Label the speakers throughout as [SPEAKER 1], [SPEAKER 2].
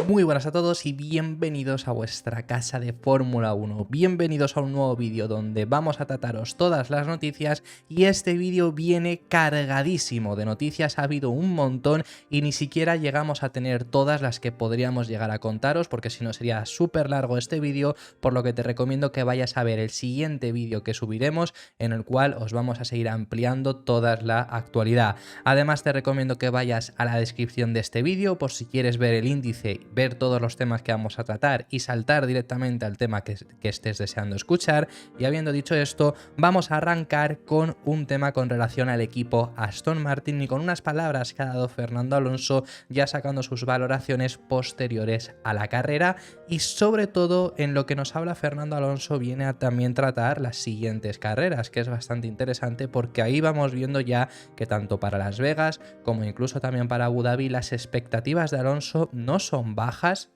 [SPEAKER 1] Muy buenas a todos y bienvenidos a vuestra casa de Fórmula 1. Bienvenidos a un nuevo vídeo donde vamos a trataros todas las noticias y este vídeo viene cargadísimo de noticias. Ha habido un montón y ni siquiera llegamos a tener todas las que podríamos llegar a contaros porque si no sería súper largo este vídeo, por lo que te recomiendo que vayas a ver el siguiente vídeo que subiremos en el cual os vamos a seguir ampliando toda la actualidad. Además te recomiendo que vayas a la descripción de este vídeo por si quieres ver el índice, ver todos los temas que vamos a tratar y saltar directamente al tema que estés deseando escuchar. Y habiendo dicho esto, vamos a arrancar con un tema con relación al equipo Aston Martin y con unas palabras que ha dado Fernando Alonso ya sacando sus valoraciones posteriores a la carrera, y sobre todo en lo que nos habla Fernando Alonso viene a también tratar las siguientes carreras, que es bastante interesante porque ahí vamos viendo ya que tanto para Las Vegas como incluso también para Abu Dhabi las expectativas de Alonso no son bajas.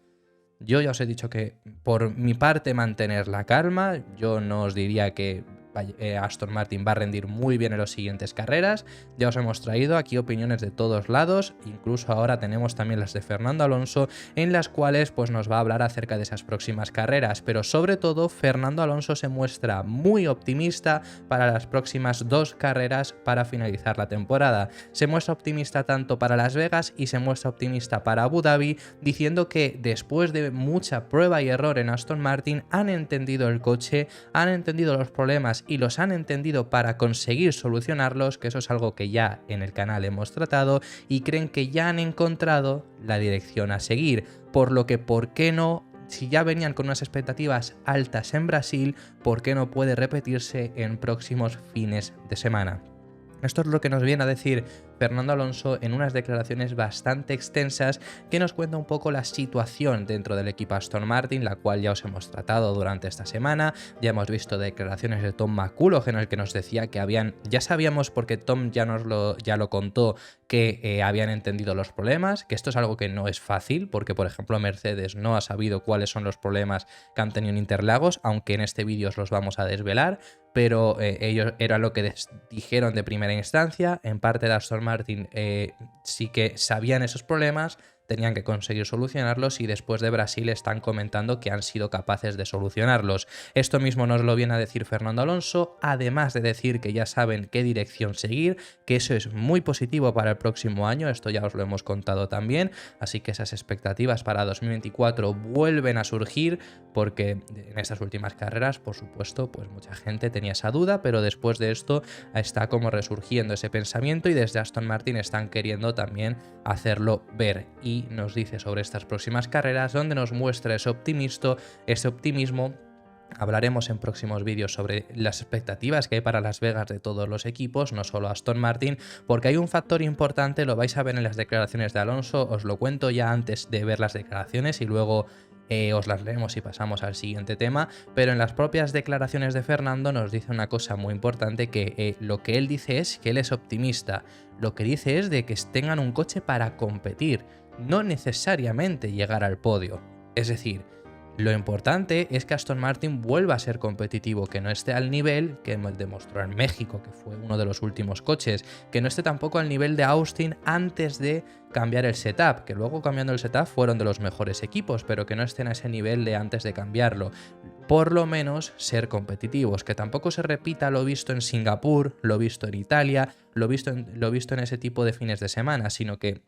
[SPEAKER 1] Yo ya os he dicho que por mi parte mantener la calma, yo no os diría que Aston Martin va a rendir muy bien en las siguientes carreras. Ya os hemos traído aquí opiniones de todos lados, incluso ahora tenemos también las de Fernando Alonso en las cuales pues nos va a hablar acerca de esas próximas carreras, pero sobre todo Fernando Alonso se muestra muy optimista para las próximas dos carreras para finalizar la temporada. Se muestra optimista tanto para Las Vegas y se muestra optimista para Abu Dhabi, diciendo que después de mucha prueba y error en Aston Martin han entendido el coche, han entendido los problemas y los han entendido para conseguir solucionarlos, que eso es algo que ya en el canal hemos tratado, y creen que ya han encontrado la dirección a seguir, por lo que ¿por qué no? Si ya venían con unas expectativas altas en Brasil, ¿por qué no puede repetirse en próximos fines de semana? Esto es lo que nos viene a decir Fernando Alonso en unas declaraciones bastante extensas que nos cuenta un poco la situación dentro del equipo Aston Martin, la cual ya os hemos tratado durante esta semana. Ya hemos visto declaraciones de Tom McCulloch en el que nos decía que ya sabíamos porque Tom ya lo contó, que habían entendido los problemas, que esto es algo que no es fácil porque por ejemplo Mercedes no ha sabido cuáles son los problemas que han tenido en Interlagos, aunque en este vídeo os los vamos a desvelar, pero ellos era lo que dijeron de primera instancia. En parte de Aston Martin sí que sabían esos problemas, tenían que conseguir solucionarlos y después de Brasil están comentando que han sido capaces de solucionarlos. Esto mismo nos lo viene a decir Fernando Alonso, además de decir que ya saben qué dirección seguir, que eso es muy positivo para el próximo año, esto ya os lo hemos contado también, así que esas expectativas para 2024 vuelven a surgir porque en estas últimas carreras, por supuesto, pues mucha gente tenía esa duda, pero después de esto está como resurgiendo ese pensamiento y desde Aston Martin están queriendo también hacerlo ver, y nos dice sobre estas próximas carreras donde nos muestra ese optimismo. Hablaremos en próximos vídeos sobre las expectativas que hay para Las Vegas de todos los equipos, no solo Aston Martin, porque hay un factor importante, lo vais a ver en las declaraciones de Alonso, os lo cuento ya antes de ver las declaraciones y luego os las leemos y pasamos al siguiente tema, pero en las propias declaraciones de Fernando nos dice una cosa muy importante, que lo que él dice es que él es optimista, lo que dice es de que tengan un coche para competir, no necesariamente llegar al podio. Es decir, lo importante es que Aston Martin vuelva a ser competitivo, que no esté al nivel que demostró en México, que fue uno de los últimos coches, que no esté tampoco al nivel de Austin antes de cambiar el setup, que luego cambiando el setup fueron de los mejores equipos, pero que no estén a ese nivel de antes de cambiarlo. Por lo menos ser competitivos, que tampoco se repita lo visto en Singapur, lo visto en Italia, lo visto en ese tipo de fines de semana, sino que,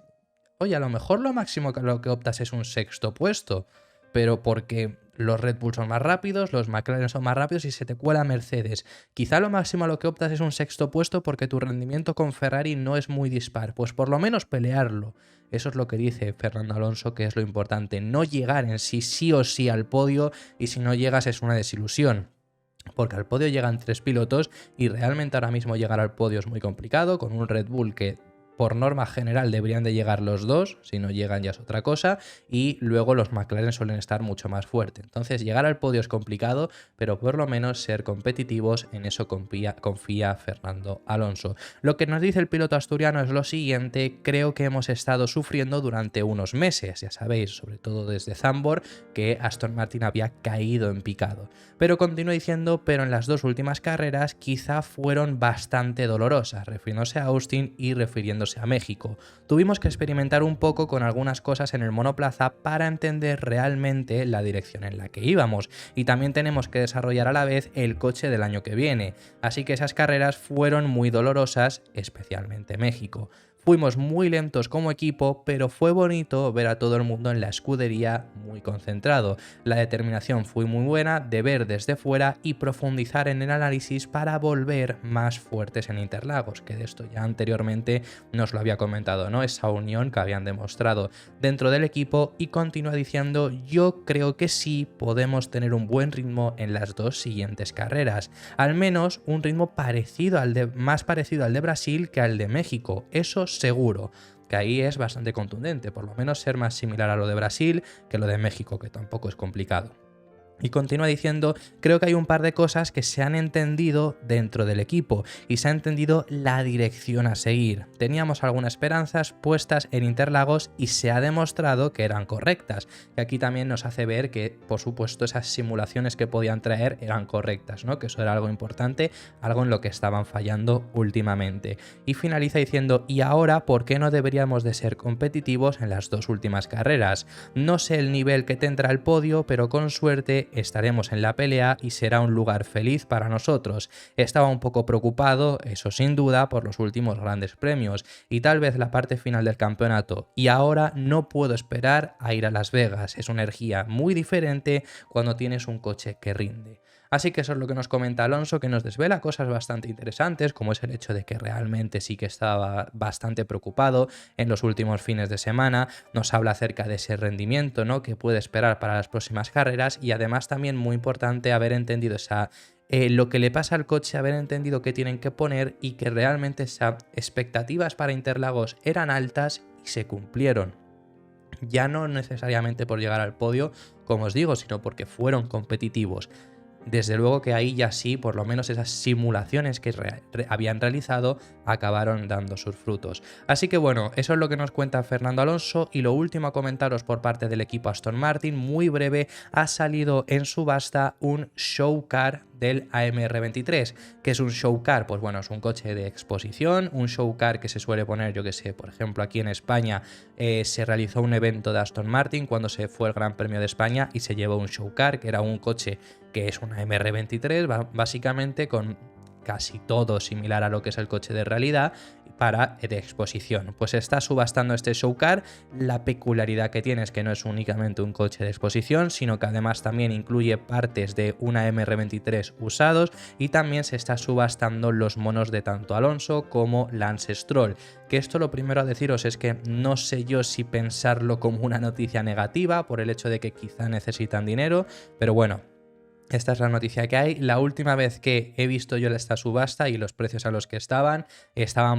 [SPEAKER 1] oye, a lo mejor lo máximo que lo que optas es un sexto puesto, pero porque los Red Bull son más rápidos, los McLaren son más rápidos y se te cuela Mercedes. Quizá lo máximo a lo que optas es un sexto puesto porque tu rendimiento con Ferrari no es muy dispar, pues por lo menos pelearlo. Eso es lo que dice Fernando Alonso, que es lo importante, no llegar en sí o sí al podio, y si no llegas es una desilusión. Porque al podio llegan 3 pilotos y realmente ahora mismo llegar al podio es muy complicado, con un Red Bull que por norma general deberían de llegar los dos, si no llegan ya es otra cosa, y luego los McLaren suelen estar mucho más fuertes. Entonces llegar al podio es complicado, pero por lo menos ser competitivos, en eso confía Fernando Alonso. Lo que nos dice el piloto asturiano es lo siguiente: creo que hemos estado sufriendo durante unos meses, ya sabéis, sobre todo desde Zandvoort, que Aston Martin había caído en picado. Pero continúa diciendo, pero en las dos últimas carreras quizá fueron bastante dolorosas, refiriéndose a Austin y refiriéndose dirigiéndose a México. Tuvimos que experimentar un poco con algunas cosas en el monoplaza para entender realmente la dirección en la que íbamos, y también tenemos que desarrollar a la vez el coche del año que viene, así que esas carreras fueron muy dolorosas, especialmente México. Fuimos muy lentos como equipo, pero fue bonito ver a todo el mundo en la escudería muy concentrado. La determinación fue muy buena de ver desde fuera y profundizar en el análisis para volver más fuertes en Interlagos, que de esto ya anteriormente nos lo había comentado, ¿no? Esa unión que habían demostrado dentro del equipo, y continúa diciendo: yo creo que sí podemos tener un buen ritmo en las dos siguientes carreras, al menos un ritmo más parecido al de Brasil que al de México, eso seguro, que ahí es bastante contundente, por lo menos ser más similar a lo de Brasil que lo de México, que tampoco es complicado. Y continúa diciendo: creo que hay un par de cosas que se han entendido dentro del equipo y se ha entendido la dirección a seguir. Teníamos algunas esperanzas puestas en Interlagos y se ha demostrado que eran correctas. Y aquí también nos hace ver que, por supuesto, esas simulaciones que podían traer eran correctas, ¿no? Que eso era algo importante, algo en lo que estaban fallando últimamente. Y finaliza diciendo: y ahora, ¿por qué no deberíamos de ser competitivos en las dos últimas carreras? No sé el nivel que tendrá el podio, pero con suerte estaremos en la pelea y será un lugar feliz para nosotros. Estaba un poco preocupado, eso sin duda, por los últimos grandes premios y tal vez la parte final del campeonato, y ahora no puedo esperar a ir a Las Vegas. Es una energía muy diferente cuando tienes un coche que rinde. Así que eso es lo que nos comenta Alonso, que nos desvela cosas bastante interesantes, como es el hecho de que realmente sí que estaba bastante preocupado en los últimos fines de semana. Nos habla acerca de ese rendimiento, ¿no?, que puede esperar para las próximas carreras, y además también muy importante haber entendido lo que le pasa al coche, haber entendido qué tienen que poner y que realmente esas expectativas para Interlagos eran altas y se cumplieron. Ya no necesariamente por llegar al podio, como os digo, sino porque fueron competitivos. Desde luego que ahí ya sí, por lo menos esas simulaciones que habían realizado acabaron dando sus frutos. Así que bueno, eso es lo que nos cuenta Fernando Alonso. Y lo último a comentaros por parte del equipo Aston Martin, muy breve: ha salido en subasta un show car del AMR23. ¿Qué es un show car? Pues bueno, es un coche de exposición, un show car que se suele poner, yo que sé, por ejemplo aquí en España se realizó un evento de Aston Martin cuando se fue el Gran Premio de España y se llevó un show car, que era un coche que es una MR23, básicamente con casi todo similar a lo que es el coche de realidad de exposición. Pues está subastando este show car. La peculiaridad que tiene es que no es únicamente un coche de exposición, sino que además también incluye partes de una MR23 usados, y también se está subastando los monos de tanto Alonso como Lance Stroll. Que esto, lo primero a deciros es que no sé yo si pensarlo como una noticia negativa por el hecho de que quizá necesitan dinero, pero bueno, esta es la noticia que hay. La última vez que he visto yo esta subasta y los precios a los que estaban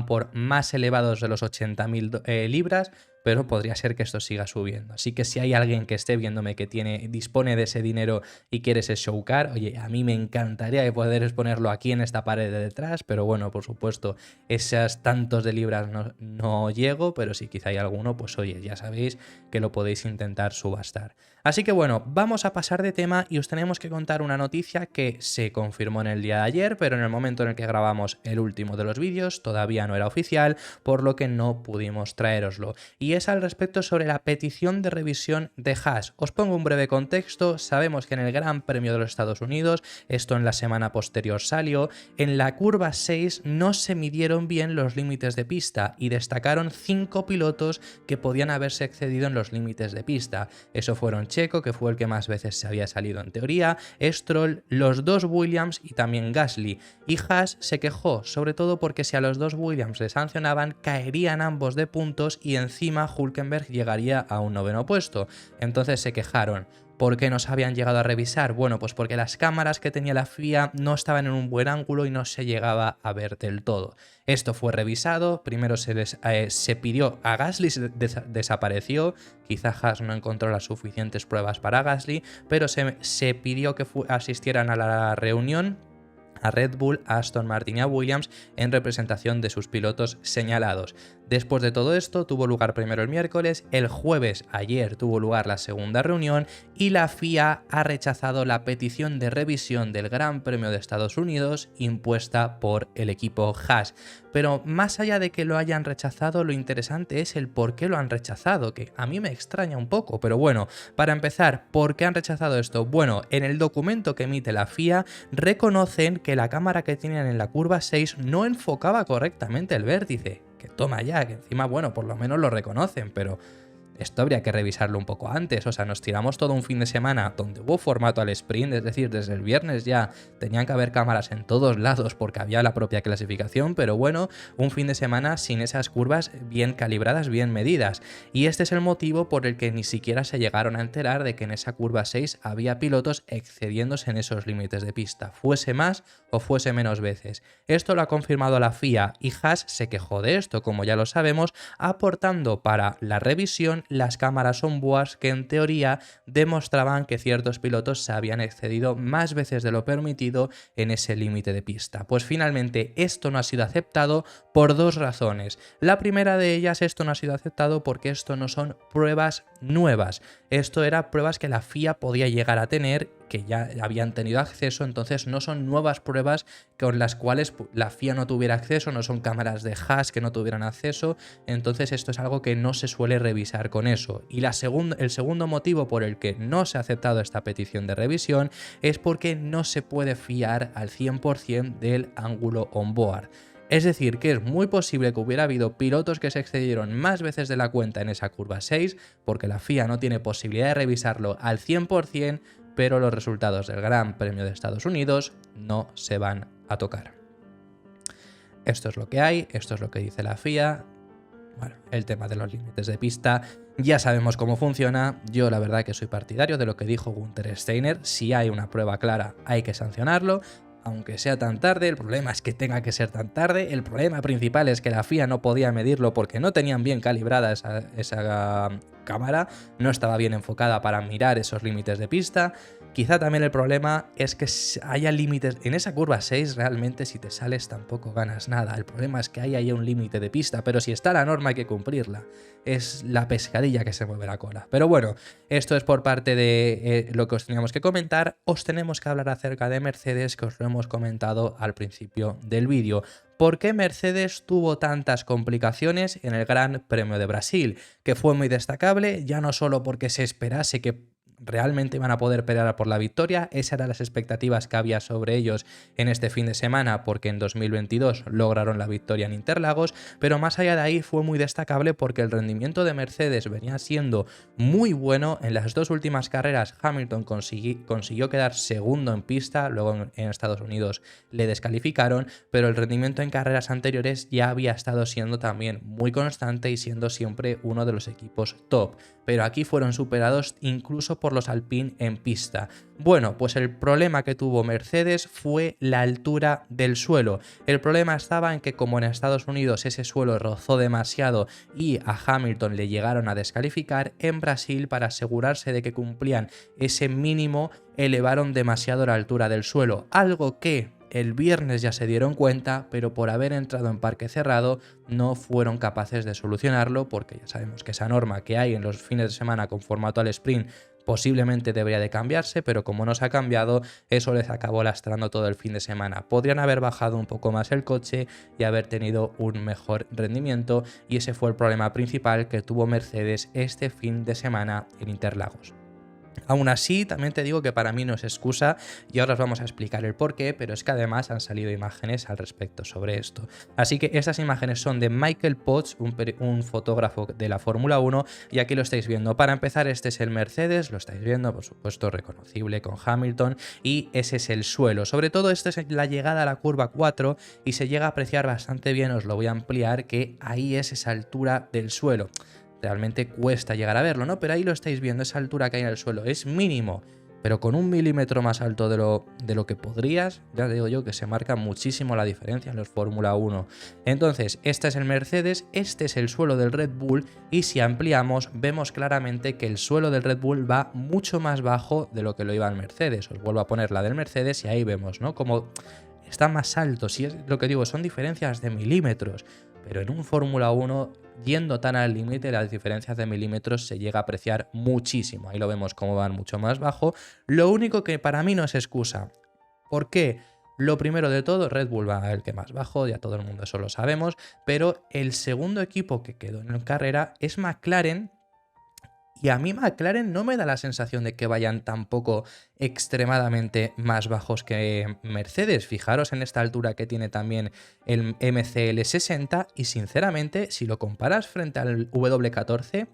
[SPEAKER 1] por más elevados de los 80.000 libras, pero podría ser que esto siga subiendo. Así que si hay alguien que esté viéndome que dispone de ese dinero y quiere ese show car, oye, a mí me encantaría poder exponerlo aquí en esta pared de detrás, pero bueno, por supuesto, esos tantos de libras no llego, pero si quizá hay alguno, pues oye, ya sabéis que lo podéis intentar subastar. Así que bueno, vamos a pasar de tema y os tenemos que contar una noticia que se confirmó en el día de ayer, pero en el momento en el que grabamos el último de los vídeos todavía no era oficial, por lo que no pudimos traéroslo. Y es al respecto sobre la petición de revisión de Haas. Os pongo un breve contexto. Sabemos que en el Gran Premio de los Estados Unidos, esto en la semana posterior salió, en la curva 6 no se midieron bien los límites de pista y destacaron 5 pilotos que podían haberse excedido en los límites de pista. Eso fueron Checo, que fue el que más veces se había salido en teoría, Stroll, los dos Williams y también Gasly. Y Haas se quejó, sobre todo porque si a los dos Williams le sancionaban, caerían ambos de puntos y encima Hülkenberg llegaría a un 9º puesto. Entonces se quejaron. ¿Por qué no se habían llegado a revisar? Bueno, pues porque las cámaras que tenía la FIA no estaban en un buen ángulo y no se llegaba a ver del todo. Esto fue revisado, primero se pidió a Gasly, desapareció, quizá Haas no encontró las suficientes pruebas para Gasly, pero se pidió que asistieran a la reunión a Red Bull, a Aston Martin y a Williams en representación de sus pilotos señalados. Después de todo esto tuvo lugar primero el miércoles, el jueves ayer tuvo lugar la segunda reunión y la FIA ha rechazado la petición de revisión del Gran Premio de Estados Unidos impuesta por el equipo Haas. Pero más allá de que lo hayan rechazado, lo interesante es el por qué lo han rechazado, que a mí me extraña un poco, pero bueno, para empezar, ¿por qué han rechazado esto? Bueno, en el documento que emite la FIA reconocen que la cámara que tienen en la curva 6 no enfocaba correctamente el vértice. Que toma ya, que encima, bueno, por lo menos lo reconocen, pero esto habría que revisarlo un poco antes. O sea, nos tiramos todo un fin de semana donde hubo formato al sprint, es decir, desde el viernes ya tenían que haber cámaras en todos lados porque había la propia clasificación, pero bueno, un fin de semana sin esas curvas bien calibradas, bien medidas. Y este es el motivo por el que ni siquiera se llegaron a enterar de que en esa curva 6 había pilotos excediéndose en esos límites de pista, fuese más o fuese menos veces. Esto lo ha confirmado la FIA y Haas se quejó de esto, como ya lo sabemos, aportando para la revisión las cámaras onboard que en teoría demostraban que ciertos pilotos se habían excedido más veces de lo permitido en ese límite de pista. Pues finalmente esto no ha sido aceptado por dos razones. La primera de ellas, esto no ha sido aceptado porque esto no son pruebas nuevas. Esto eran pruebas que la FIA podía llegar a tener, que ya habían tenido acceso, entonces no son nuevas pruebas con las cuales la FIA no tuviera acceso, no son cámaras de Haas que no tuvieran acceso, entonces esto es algo que no se suele revisar con eso. Y el segundo motivo por el que no se ha aceptado esta petición de revisión es porque no se puede fiar al 100% del ángulo onboard. Es decir, que es muy posible que hubiera habido pilotos que se excedieron más veces de la cuenta en esa curva 6, porque la FIA no tiene posibilidad de revisarlo al 100%, pero los resultados del Gran Premio de Estados Unidos no se van a tocar. Esto es lo que hay, esto es lo que dice la FIA. Bueno, el tema de los límites de pista ya sabemos cómo funciona. Yo la verdad que soy partidario de lo que dijo Günther Steiner. Si hay una prueba clara hay que sancionarlo, aunque sea tan tarde. El problema es que tenga que ser tan tarde. El problema principal es que la FIA no podía medirlo porque no tenían bien calibrada esa cámara, no estaba bien enfocada para mirar esos límites de pista. Quizá también el problema es que haya límites en esa curva 6, realmente si te sales tampoco ganas nada. El problema es que hay un límite de pista, pero si está la norma hay que cumplirla. Es la pescadilla que se mueve la cola. Pero bueno, esto es por parte de lo que os teníamos que comentar. Os tenemos que hablar acerca de Mercedes, que os lo hemos comentado al principio del vídeo. ¿Por qué Mercedes tuvo tantas complicaciones en el Gran Premio de Brasil? Que fue muy destacable, ya no solo porque se esperase que realmente iban a poder pelear por la victoria, esas eran las expectativas que había sobre ellos en este fin de semana, porque en 2022 lograron la victoria en Interlagos, pero más allá de ahí fue muy destacable porque el rendimiento de Mercedes venía siendo muy bueno. En las dos últimas carreras Hamilton consiguió quedar segundo en pista, luego en Estados Unidos le descalificaron, pero el rendimiento en carreras anteriores ya había estado siendo también muy constante y siendo siempre uno de los equipos top, pero aquí fueron superados incluso por los Alpine en pista. Bueno, pues el problema que tuvo Mercedes fue la altura del suelo. El problema estaba en que como en Estados Unidos ese suelo rozó demasiado y a Hamilton le llegaron a descalificar, en Brasil, para asegurarse de que cumplían ese mínimo, elevaron demasiado la altura del suelo, algo que el viernes ya se dieron cuenta, pero por haber entrado en parque cerrado no fueron capaces de solucionarlo, porque ya sabemos que esa norma que hay en los fines de semana con formato al sprint posiblemente debería de cambiarse, pero como no se ha cambiado, eso les acabó lastrando todo el fin de semana. Podrían haber bajado un poco más el coche y haber tenido un mejor rendimiento, y ese fue el problema principal que tuvo Mercedes este fin de semana en Interlagos. Aún así, también te digo que para mí no es excusa y ahora os vamos a explicar el porqué, pero es que además han salido imágenes al respecto sobre esto. Así que estas imágenes son de Michael Potts, un fotógrafo de la Fórmula 1, y aquí lo estáis viendo. Para empezar, este es el Mercedes, lo estáis viendo, por supuesto reconocible con Hamilton, y ese es el suelo. Sobre todo esta es la llegada a la curva 4 y se llega a apreciar bastante bien, os lo voy a ampliar, que ahí es esa altura del suelo. Realmente cuesta llegar a verlo, ¿no? Pero ahí lo estáis viendo, esa altura que hay en el suelo es mínimo, pero con 1 milímetro más alto de lo que podrías, ya digo yo que se marca muchísimo la diferencia en los Fórmula 1. Entonces, este es el Mercedes, este es el suelo del Red Bull, y si ampliamos vemos claramente que el suelo del Red Bull va mucho más bajo de lo que lo iba el Mercedes. Os vuelvo a poner la del Mercedes y ahí vemos, ¿no? Como está más alto, si es lo que digo, son diferencias de milímetros, pero en un Fórmula 1, yendo tan al límite, las diferencias de milímetros se llega a apreciar muchísimo. Ahí lo vemos cómo van mucho más bajo. Lo único que para mí no es excusa. ¿Por qué? Lo primero de todo, Red Bull va el que más bajo, ya todo el mundo eso lo sabemos, pero el segundo equipo que quedó en carrera es McLaren. Y a mí McLaren no me da la sensación de que vayan tampoco extremadamente más bajos que Mercedes. Fijaros en esta altura que tiene también el MCL60 y sinceramente, si lo comparas frente al W14,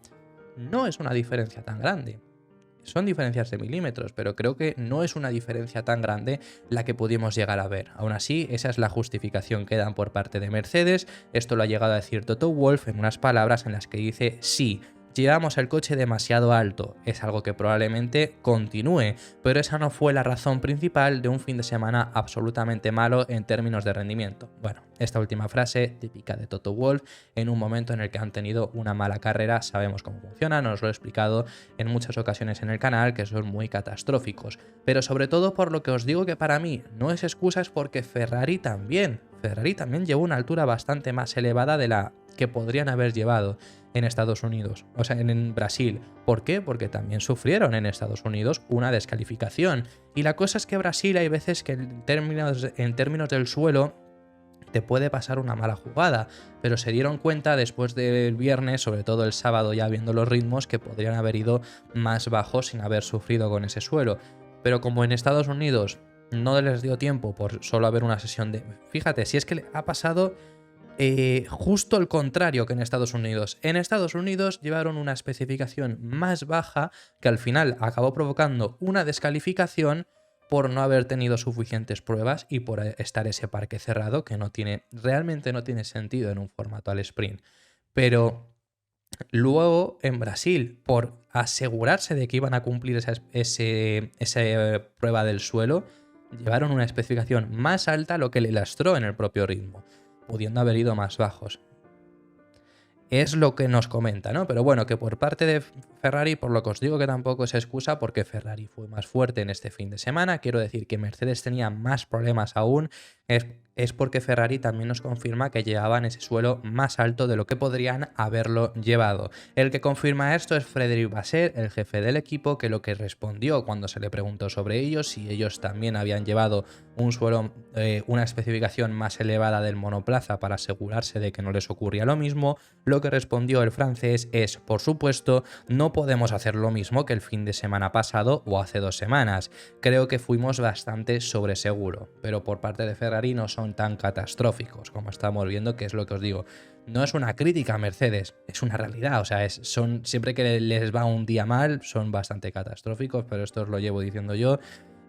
[SPEAKER 1] no es una diferencia tan grande. Son diferencias de milímetros, pero creo que no es una diferencia tan grande la que pudimos llegar a ver. Aún así, esa es la justificación que dan por parte de Mercedes. Esto lo ha llegado a decir Toto Wolff en unas palabras en las que dice: sí, llevamos el coche demasiado alto, es algo que probablemente continúe, pero esa no fue la razón principal de un fin de semana absolutamente malo en términos de rendimiento. Bueno, esta última frase, típica de Toto Wolff, en un momento en el que han tenido una mala carrera, sabemos cómo funciona, nos lo he explicado en muchas ocasiones en el canal, que son muy catastróficos. Pero sobre todo por lo que os digo que para mí no es excusa, es porque Ferrari también llevó una altura bastante más elevada de la que podrían haber llevado en Estados Unidos, o sea, en Brasil. ¿Por qué? Porque también sufrieron en Estados Unidos una descalificación. Y la cosa es que Brasil hay veces que en términos del suelo te puede pasar una mala jugada, pero se dieron cuenta después del viernes, sobre todo el sábado ya viendo los ritmos, que podrían haber ido más bajos sin haber sufrido con ese suelo. Pero como en Estados Unidos no les dio tiempo por solo haber una sesión de... Fíjate, si es que ha pasado justo el contrario que en Estados Unidos. En Estados Unidos llevaron una especificación más baja que al final acabó provocando una descalificación por no haber tenido suficientes pruebas y por estar ese parque cerrado que realmente no tiene sentido en un formato al sprint. Pero luego en Brasil, por asegurarse de que iban a cumplir esa prueba del suelo, llevaron una especificación más alta, lo que le lastró en el propio ritmo, pudiendo haber ido más bajos. Es lo que nos comenta, ¿no? Pero bueno, que por parte de Ferrari, por lo que os digo que tampoco es excusa, porque Ferrari fue más fuerte en este fin de semana. Quiero decir que Mercedes tenía más problemas aún. Es porque Ferrari también nos confirma que llevaban ese suelo más alto de lo que podrían haberlo llevado. El que confirma esto es Frédéric Vasseur, el jefe del equipo, que lo que respondió cuando se le preguntó sobre ellos, si ellos también habían llevado un suelo, una especificación más elevada del monoplaza para asegurarse de que no les ocurría lo mismo, lo que respondió el francés es: por supuesto, no podemos hacer lo mismo que el fin de semana pasado o hace 2 semanas. Creo que fuimos bastante sobre seguro, pero por parte de Ferrari no son tan catastróficos como estamos viendo, que es lo que os digo. No es una crítica a Mercedes, es una realidad. O sea, siempre que les va un día mal son bastante catastróficos, pero esto os lo llevo diciendo yo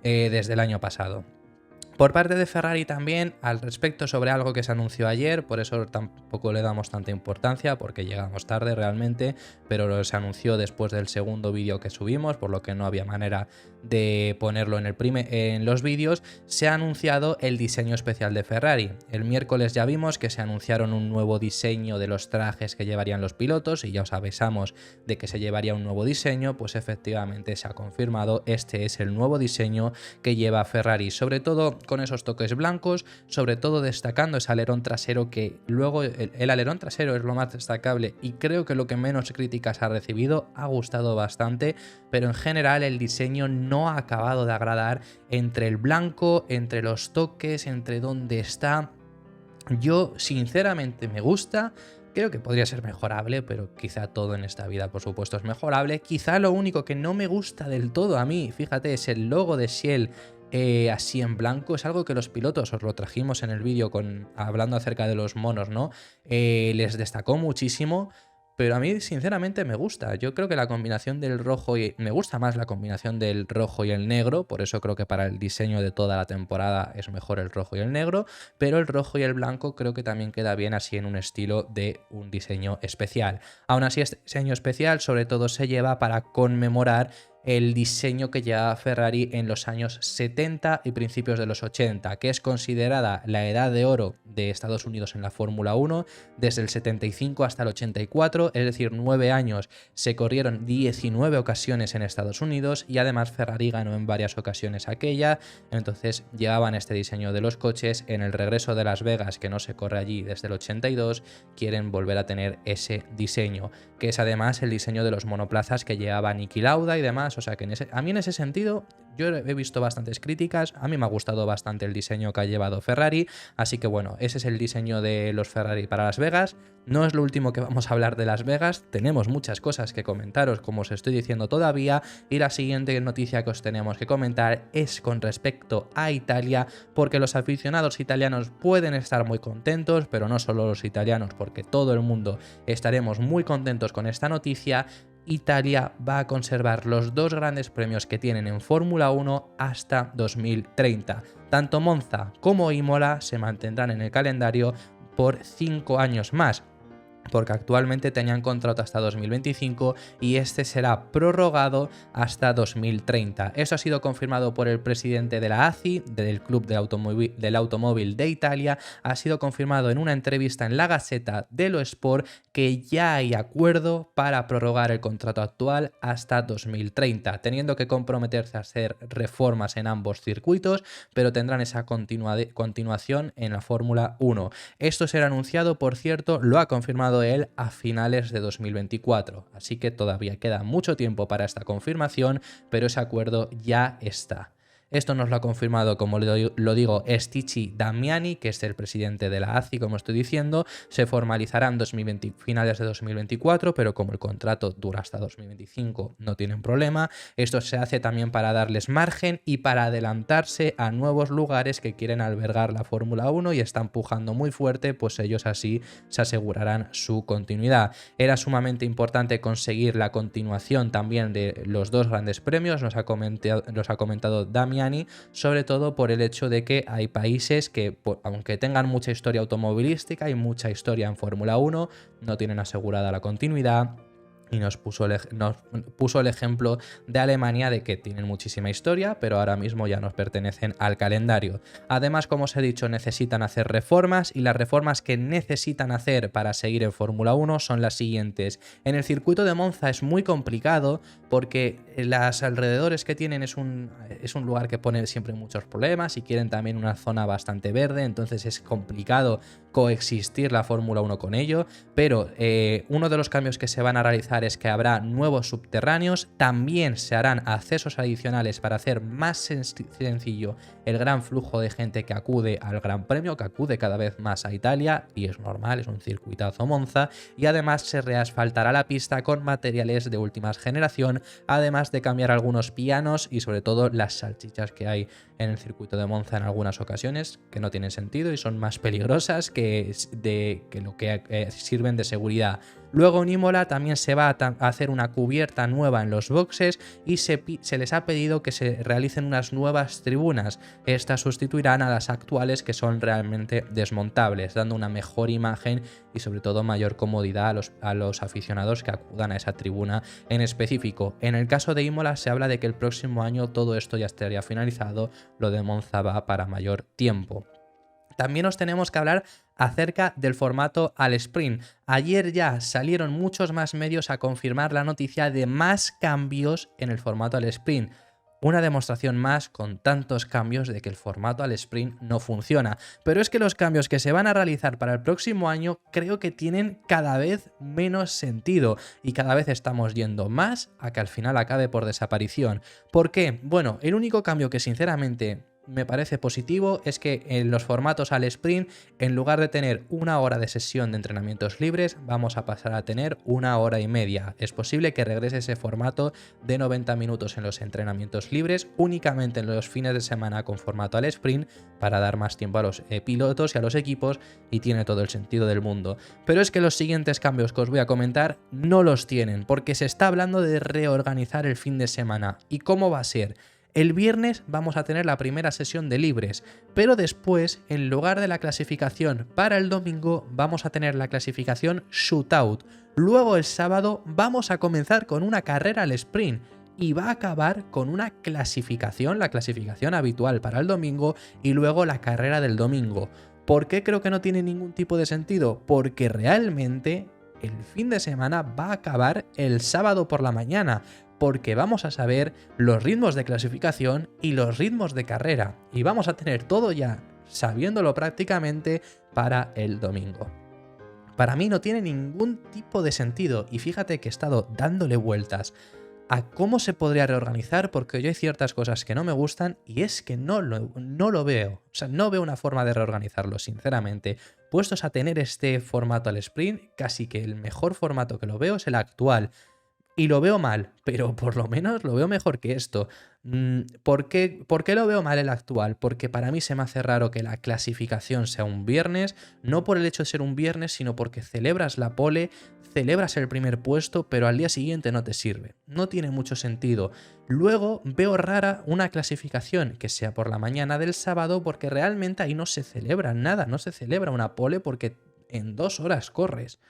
[SPEAKER 1] desde el año pasado. Por parte de Ferrari también, al respecto sobre algo que se anunció ayer, por eso tampoco le damos tanta importancia, porque llegamos tarde realmente, pero se anunció después del segundo vídeo que subimos, por lo que no había manera de ponerlo en los vídeos. Se ha anunciado el diseño especial de Ferrari. El miércoles ya vimos que se anunciaron un nuevo diseño de los trajes que llevarían los pilotos, y ya os avisamos de que se llevaría un nuevo diseño. Pues efectivamente se ha confirmado, este es el nuevo diseño que lleva Ferrari, sobre todo con esos toques blancos, sobre todo destacando ese alerón trasero, que luego el alerón trasero es lo más destacable y creo que lo que menos críticas ha recibido. Ha gustado bastante, pero en general el diseño no ha acabado de agradar, entre el blanco, entre los toques, entre dónde está. Yo sinceramente me gusta. Creo que podría ser mejorable, pero quizá todo en esta vida, por supuesto, es mejorable. Quizá lo único que no me gusta del todo a mí, fíjate, es el logo de Shell así en blanco. Es algo que los pilotos, os lo trajimos en el vídeo hablando acerca de los monos, ¿no? Les destacó muchísimo. Pero a mí sinceramente me gusta. Yo creo que la combinación del rojo me gusta más la combinación del rojo y el negro, por eso creo que para el diseño de toda la temporada es mejor el rojo y el negro, pero el rojo y el blanco creo que también queda bien así en un estilo de un diseño especial. Aún así, este diseño especial sobre todo se lleva para conmemorar el diseño que llevaba Ferrari en los años 70 y principios de los 80, que es considerada la edad de oro de Estados Unidos en la Fórmula 1 desde el 75 hasta el 84, es decir, 9 años. Se corrieron 19 ocasiones en Estados Unidos y además Ferrari ganó en varias ocasiones aquella, entonces llevaban este diseño de los coches. En el regreso de Las Vegas, que no se corre allí desde el 82, quieren volver a tener ese diseño, que es además el diseño de los monoplazas que llevaba Niki Lauda y demás. O sea que a mí en ese sentido yo he visto bastantes críticas, a mí me ha gustado bastante el diseño que ha llevado Ferrari, así que bueno, ese es el diseño de los Ferrari para Las Vegas. No es lo último que vamos a hablar de Las Vegas, tenemos muchas cosas que comentaros, como os estoy diciendo todavía, y la siguiente noticia que os tenemos que comentar es con respecto a Italia, porque los aficionados italianos pueden estar muy contentos, pero no solo los italianos, porque todo el mundo estaremos muy contentos con esta noticia. Italia va a conservar los dos grandes premios que tienen en Fórmula 1 hasta 2030. Tanto Monza como Imola se mantendrán en el calendario por 5 años más, porque actualmente tenían contrato hasta 2025 y este será prorrogado hasta 2030. Eso ha sido confirmado por el presidente de la ACI, del Club del Automóvil de Italia. Ha sido confirmado en una entrevista en la Gazzetta dello Sport que ya hay acuerdo para prorrogar el contrato actual hasta 2030, teniendo que comprometerse a hacer reformas en ambos circuitos, pero tendrán esa continuación en la Fórmula 1. Esto será anunciado, por cierto, lo ha confirmado él a finales de 2024, así que todavía queda mucho tiempo para esta confirmación, pero ese acuerdo ya está. Esto nos lo ha confirmado, como lo digo, Stici Damiani, que es el presidente de la ACI, como estoy diciendo. Se formalizará en finales de 2024, pero como el contrato dura hasta 2025, no tienen problema. Esto se hace también para darles margen y para adelantarse a nuevos lugares que quieren albergar la Fórmula 1 y están pujando muy fuerte, pues ellos así se asegurarán su continuidad. Era sumamente importante conseguir la continuación también de los dos grandes premios, nos ha comentado Damiani, sobre todo por el hecho de que hay países que, aunque tengan mucha historia automovilística y mucha historia en Fórmula 1, no tienen asegurada la continuidad. Y nos puso el ejemplo de Alemania, de que tienen muchísima historia, pero ahora mismo ya nos pertenecen al calendario. Además, como os he dicho, necesitan hacer reformas, y las reformas que necesitan hacer para seguir en Fórmula 1 son las siguientes. En el circuito de Monza es muy complicado porque los alrededores que tienen es un lugar que pone siempre muchos problemas y quieren también una zona bastante verde, entonces es complicado coexistir la Fórmula 1 con ello, pero uno de los cambios que se van a realizar es que habrá nuevos subterráneos, también se harán accesos adicionales para hacer más sencillo el gran flujo de gente que acude al Gran Premio, que acude cada vez más a Italia, y es normal, es un circuitazo Monza, y además se reasfaltará la pista con materiales de última generación, además de cambiar algunos pianos y sobre todo las salchichas que hay en el circuito de Monza en algunas ocasiones, que no tienen sentido y son más peligrosas que lo que sirven de seguridad. Luego en Imola también se va a hacer una cubierta nueva en los boxes y se les ha pedido que se realicen unas nuevas tribunas. Estas sustituirán a las actuales, que son realmente desmontables, dando una mejor imagen y sobre todo mayor comodidad a los aficionados que acudan a esa tribuna en específico. En el caso de Imola se habla de que el próximo año todo esto ya estaría finalizado, lo de Monza va para mayor tiempo. También os tenemos que hablar acerca del formato al sprint. Ayer ya salieron muchos más medios a confirmar la noticia de más cambios en el formato al sprint. Una demostración más con tantos cambios de que el formato al sprint no funciona. Pero es que los cambios que se van a realizar para el próximo año creo que tienen cada vez menos sentido y cada vez estamos yendo más a que al final acabe por desaparición. ¿Por qué? Bueno, el único cambio que sinceramente me parece positivo es que en los formatos al sprint, en lugar de tener 1 hora de sesión de entrenamientos libres, vamos a pasar a tener 1 hora y media. Es posible que regrese ese formato de 90 minutos en los entrenamientos libres, únicamente en los fines de semana con formato al sprint, para dar más tiempo a los pilotos y a los equipos, y tiene todo el sentido del mundo. Pero es que los siguientes cambios que os voy a comentar no los tienen, porque se está hablando de reorganizar el fin de semana. ¿Y cómo va a ser? El viernes vamos a tener la primera sesión de libres, pero después, en lugar de la clasificación para el domingo, vamos a tener la clasificación shootout. Luego el sábado vamos a comenzar con una carrera al sprint. y va a acabar con una clasificación, la clasificación habitual para el domingo y luego la carrera del domingo. ¿Por qué creo que no tiene ningún tipo de sentido? Porque realmente el fin de semana va a acabar el sábado por la mañana, porque vamos a saber los ritmos de clasificación y los ritmos de carrera, y vamos a tener todo ya sabiéndolo prácticamente para el domingo. Para mí no tiene ningún tipo de sentido, y fíjate que he estado dándole vueltas a cómo se podría reorganizar, porque yo hay ciertas cosas que no me gustan y es que no lo veo. O sea, no veo una forma de reorganizarlo, sinceramente. Puestos a tener este formato al sprint, casi que el mejor formato que lo veo es el actual. Y lo veo mal, pero por lo menos lo veo mejor que esto. ¿Por qué lo veo mal el actual? Porque para mí se me hace raro que la clasificación sea un viernes, no por el hecho de ser un viernes, sino porque celebras la pole, celebras el primer puesto, pero al día siguiente no te sirve. No tiene mucho sentido. Luego veo rara una clasificación que sea por la mañana del sábado, porque realmente ahí no se celebra nada, no se celebra una pole porque en 2 horas corres.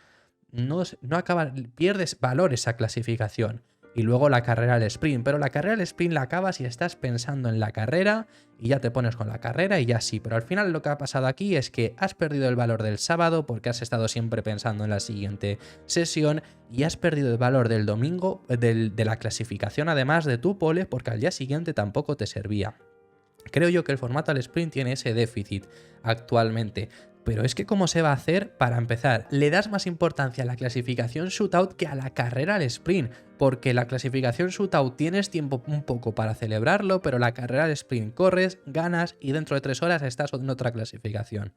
[SPEAKER 1] No acaba, pierdes valor esa clasificación. Y luego la carrera al sprint, pero la carrera al sprint la acabas y estás pensando en la carrera y ya te pones con la carrera y ya sí. Pero al final lo que ha pasado aquí es que has perdido el valor del sábado porque has estado siempre pensando en la siguiente sesión y has perdido el valor del domingo, de la clasificación además de tu pole, porque al día siguiente tampoco te servía. Creo yo que el formato al sprint tiene ese déficit actualmente. Pero es que ¿cómo se va a hacer? Para empezar, le das más importancia a la clasificación shootout que a la carrera al sprint, porque la clasificación shootout tienes tiempo un poco para celebrarlo, pero la carrera al sprint corres, ganas y dentro de 3 horas estás en otra clasificación.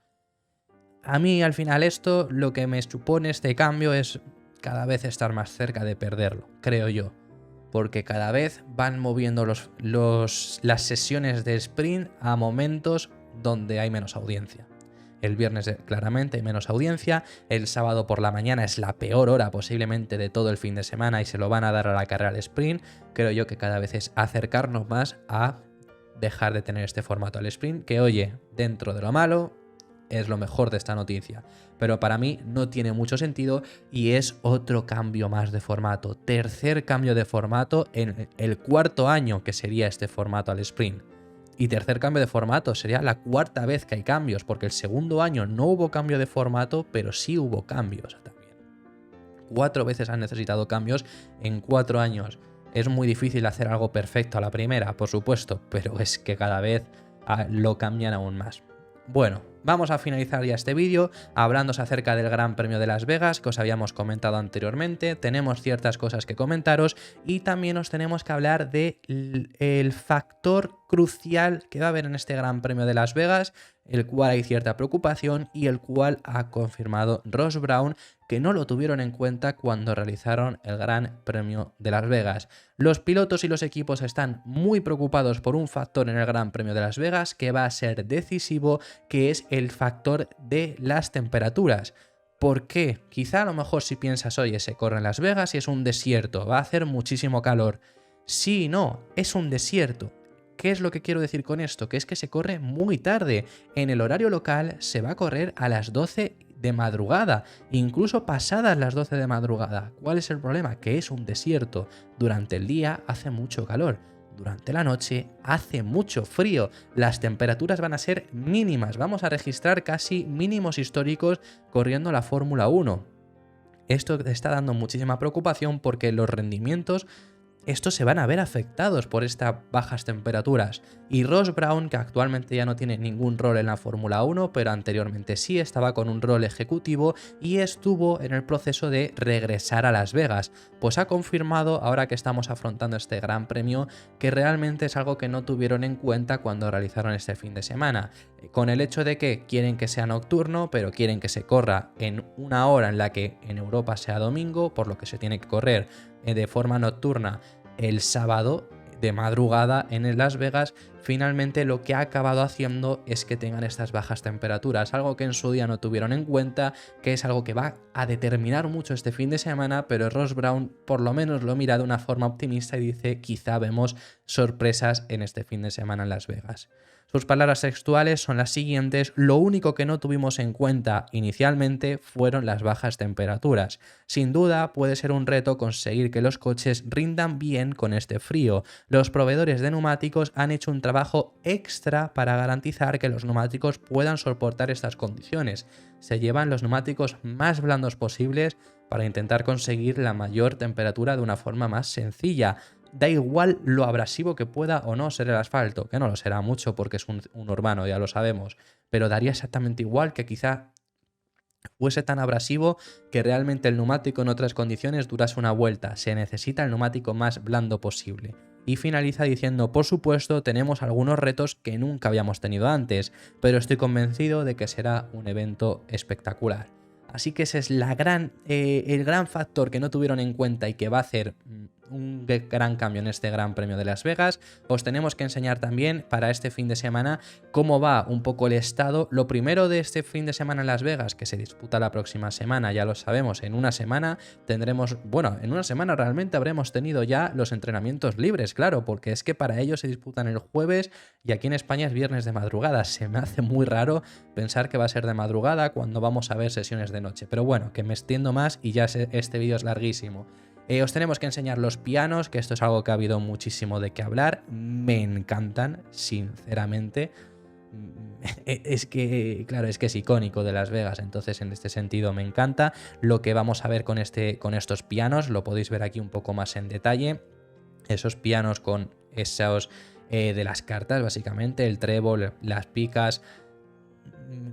[SPEAKER 1] A mí al final esto lo que me supone este cambio es cada vez estar más cerca de perderlo, creo yo. Porque cada vez van moviendo las sesiones de sprint a momentos donde hay menos audiencia. El viernes claramente hay menos audiencia, el sábado por la mañana es la peor hora posiblemente de todo el fin de semana y se lo van a dar a la carrera al sprint. Creo yo que cada vez es acercarnos más a dejar de tener este formato al sprint, que oye, dentro de lo malo, es lo mejor de esta noticia. Pero para mí no tiene mucho sentido y es otro cambio más de formato. Tercer cambio de formato en el 4.º año que sería este formato al sprint. Y tercer cambio de formato, sería la 4.ª vez que hay cambios, porque el 2.º año no hubo cambio de formato, pero sí hubo cambios también. 4 veces han necesitado cambios en 4 años. Es muy difícil hacer algo perfecto a la primera, por supuesto, pero es que cada vez lo cambian aún más. Bueno, vamos a finalizar ya este vídeo hablándoos acerca del Gran Premio de Las Vegas que os habíamos comentado anteriormente. Tenemos ciertas cosas que comentaros y también os tenemos que hablar del factor crucial que va a haber en este Gran Premio de Las Vegas, el cual hay cierta preocupación y el cual ha confirmado Ross Brawn que no lo tuvieron en cuenta cuando realizaron el Gran Premio de Las Vegas. Los pilotos y los equipos están muy preocupados por un factor en el Gran Premio de Las Vegas que va a ser decisivo, que es el factor de las temperaturas. ¿Por qué? Quizá a lo mejor si piensas, oye, se corre en Las Vegas y es un desierto, va a hacer muchísimo calor. Sí, no, es un desierto. ¿Qué es lo que quiero decir con esto? Que es que se corre muy tarde. En el horario local se va a correr a las 12 de madrugada, incluso pasadas las 12 de madrugada. ¿Cuál es el problema? Que es un desierto. Durante el día hace mucho calor. Durante la noche hace mucho frío, las temperaturas van a ser mínimas, vamos a registrar casi mínimos históricos corriendo la Fórmula 1. Esto está dando muchísima preocupación porque los rendimientos estos se van a ver afectados por estas bajas temperaturas. Y Ross Brawn, que actualmente ya no tiene ningún rol en la Fórmula 1, pero anteriormente sí estaba con un rol ejecutivo y estuvo en el proceso de regresar a Las Vegas, pues ha confirmado, ahora que estamos afrontando este Gran Premio, que realmente es algo que no tuvieron en cuenta cuando realizaron este fin de semana, con el hecho de que quieren que sea nocturno, pero quieren que se corra en una hora en la que en Europa sea domingo, por lo que se tiene que correr de forma nocturna el sábado de madrugada en Las Vegas. finalmente lo que ha acabado haciendo es que tengan estas bajas temperaturas, algo que en su día no tuvieron en cuenta, que es algo que va a determinar mucho este fin de semana, pero Ross Brawn por lo menos lo mira de una forma optimista y dice quizá vemos sorpresas en este fin de semana en Las Vegas. Sus palabras textuales son las siguientes: lo único que no tuvimos en cuenta inicialmente fueron las bajas temperaturas. Sin duda puede ser un reto conseguir que los coches rindan bien con este frío. Los proveedores de neumáticos han hecho un trabajo extra para garantizar que los neumáticos puedan soportar estas condiciones. Se llevan los neumáticos más blandos posibles para intentar conseguir la mayor temperatura de una forma más sencilla. Da igual lo abrasivo que pueda o no ser el asfalto, que no lo será mucho porque es un urbano, ya lo sabemos, pero daría exactamente igual que quizá fuese tan abrasivo que realmente el neumático en otras condiciones durase una vuelta. Se necesita el neumático más blando posible. Y finaliza diciendo: por supuesto tenemos algunos retos que nunca habíamos tenido antes, pero estoy convencido de que será un evento espectacular. Así que ese es el gran factor que no tuvieron en cuenta y que va a hacer un gran cambio en este Gran Premio de Las Vegas. Os tenemos que enseñar también para este fin de semana cómo va un poco el estado. Lo primero de este fin de semana en Las Vegas, que se disputa la próxima semana, ya lo sabemos, en una semana tendremos, bueno, en una semana realmente habremos tenido ya los entrenamientos libres, claro, porque es que para ellos se disputan el jueves y aquí en España es viernes de madrugada. Se me hace muy raro pensar que va a ser de madrugada cuando vamos a ver sesiones de noche, pero bueno, que me extiendo más y ya este vídeo es larguísimo. Os tenemos que enseñar los pianos, que esto es algo que ha habido muchísimo de qué hablar. Me encantan, sinceramente. Es que, claro, es que es icónico de Las Vegas, entonces en este sentido me encanta. Lo que vamos a ver con estos pianos, lo podéis ver aquí un poco más en detalle. Esos pianos con esos de las cartas, básicamente, el trébol, las picas.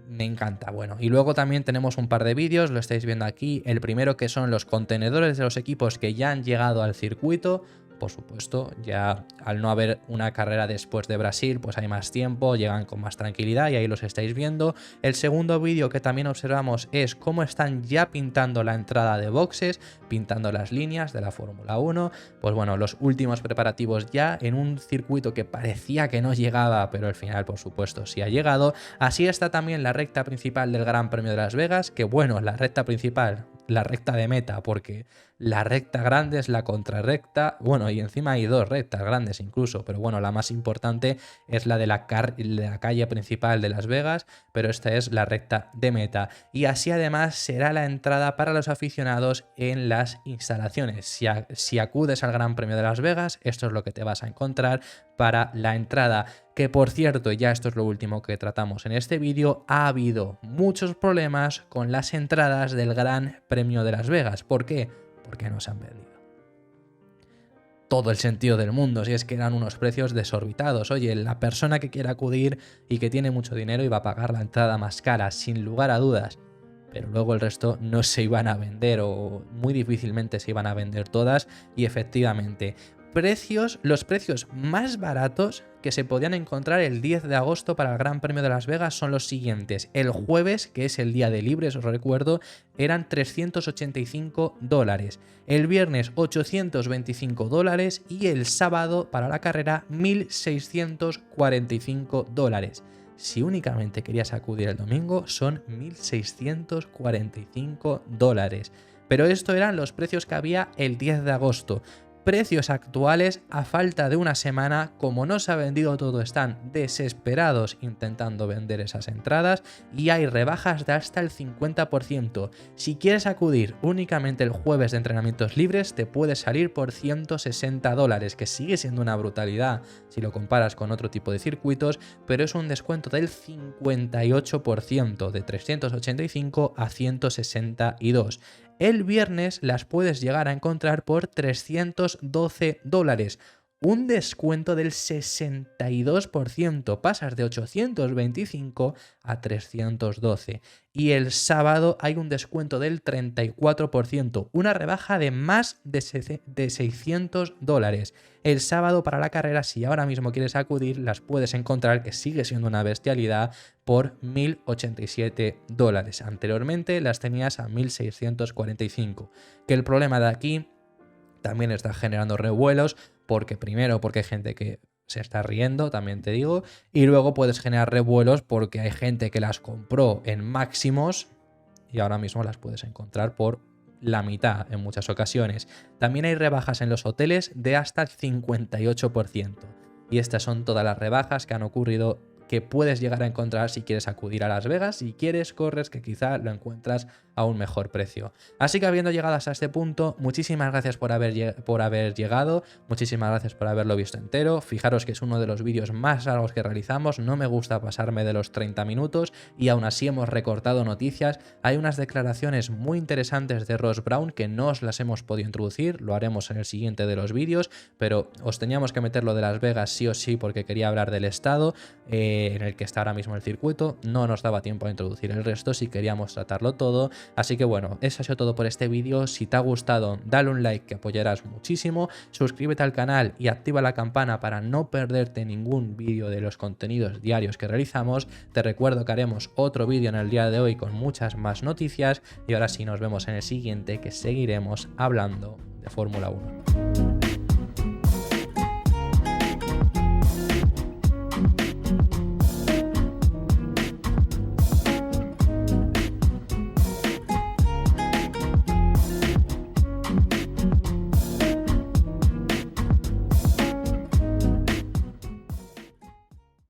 [SPEAKER 1] Me encanta. Bueno, y luego también tenemos un par de vídeos, lo estáis viendo aquí. El primero, que son los contenedores de los equipos que ya han llegado al circuito. Por supuesto, ya al no haber una carrera después de Brasil, pues hay más tiempo, llegan con más tranquilidad y ahí los estáis viendo. El segundo vídeo que también observamos es cómo están ya pintando la entrada de boxes, pintando las líneas de la Fórmula 1. Pues bueno, los últimos preparativos ya en un circuito que parecía que no llegaba, pero al final, por supuesto, sí ha llegado. Así está también la recta principal del Gran Premio de Las Vegas, que bueno, la recta principal, la recta de meta, porque la recta grande es la contrarrecta, bueno, y encima hay dos rectas grandes incluso, pero bueno, la más importante es la de la calle principal de Las Vegas, pero esta es la recta de meta. Y así además será la entrada para los aficionados en las instalaciones. Si acudes al Gran Premio de Las Vegas, esto es lo que te vas a encontrar para la entrada. Que por cierto, ya esto es lo último que tratamos en este vídeo, ha habido muchos problemas con las entradas del Gran Premio de Las Vegas. ¿Por qué? Porque no se han vendido. Todo el sentido del mundo, si es que eran unos precios desorbitados. Oye, la persona que quiera acudir y que tiene mucho dinero iba a pagar la entrada más cara, sin lugar a dudas. Pero luego el resto no se iban a vender o muy difícilmente se iban a vender todas y efectivamente los precios más baratos que se podían encontrar el 10 de agosto para el Gran Premio de Las Vegas son los siguientes. El jueves, que es el día de libres, os recuerdo, eran $385. El viernes, $825 y el sábado para la carrera, $1.645. Si únicamente querías acudir el domingo, son $1.645. Pero esto eran los precios que había el 10 de agosto. Precios actuales, a falta de una semana, como no se ha vendido todo, están desesperados intentando vender esas entradas y hay rebajas de hasta el 50%. Si quieres acudir únicamente el jueves de entrenamientos libres, te puede salir por $160, que sigue siendo una brutalidad si lo comparas con otro tipo de circuitos, pero es un descuento del 58%, de 385 a 162. El viernes las puedes llegar a encontrar por $312, un descuento del 62%, pasas de 825 a 312. Y el sábado hay un descuento del 34%, una rebaja de más de $600. El sábado para la carrera, si ahora mismo quieres acudir, las puedes encontrar, que sigue siendo una bestialidad, por $1.087. Anteriormente las tenías a 1.645. Que el problema de aquí también está generando revuelos, porque primero, porque hay gente que se está riendo, también te digo, y luego puedes generar revuelos porque hay gente que las compró en máximos y ahora mismo las puedes encontrar por la mitad en muchas ocasiones. También hay rebajas en los hoteles de hasta el 58%. Y estas son todas las rebajas que han ocurrido, que puedes llegar a encontrar si quieres acudir a Las Vegas. Si quieres, corres, que quizá lo encuentras a un mejor precio. Así que habiendo llegado hasta este punto, muchísimas gracias por haber llegado, muchísimas gracias por haberlo visto entero. Fijaros que es uno de los vídeos más largos que realizamos, no me gusta pasarme de los 30 minutos y aún así hemos recortado noticias. Hay unas declaraciones muy interesantes de Ross Braun que no os las hemos podido introducir, lo haremos en el siguiente de los vídeos, pero os teníamos que meter lo de Las Vegas sí o sí porque quería hablar del estado en el que está ahora mismo el circuito. No nos daba tiempo a introducir el resto si queríamos tratarlo todo. Así que bueno, eso ha sido todo por este vídeo. Si te ha gustado, dale un like que apoyarás muchísimo, suscríbete al canal y activa la campana para no perderte ningún vídeo de los contenidos diarios que realizamos. Te recuerdo que haremos otro vídeo en el día de hoy con muchas más noticias y ahora sí nos vemos en el siguiente, que seguiremos hablando de Fórmula 1.